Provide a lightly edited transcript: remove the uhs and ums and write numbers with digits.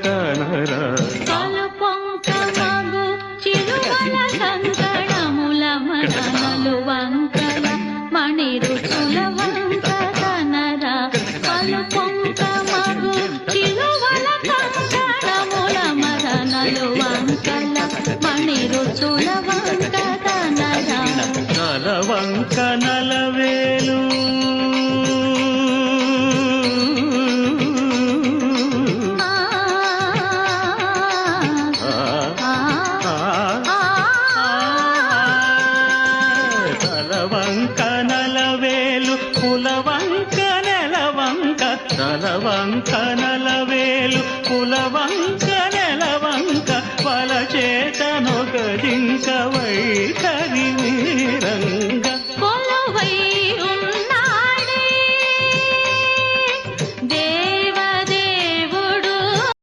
కనరా కలుపొంక మగు చిరువల కంకణముల మననలు వంకల మణి రుచుల వంక కనరా కలుపొంక మగు చిరువల కంకణముల మననలు వంకల మణి రుచుల వంక కనరా నలవంక నలవేలు తలవంక నలవేలు పులవంక నెలవంక తలవంక నలవేలు పులవంక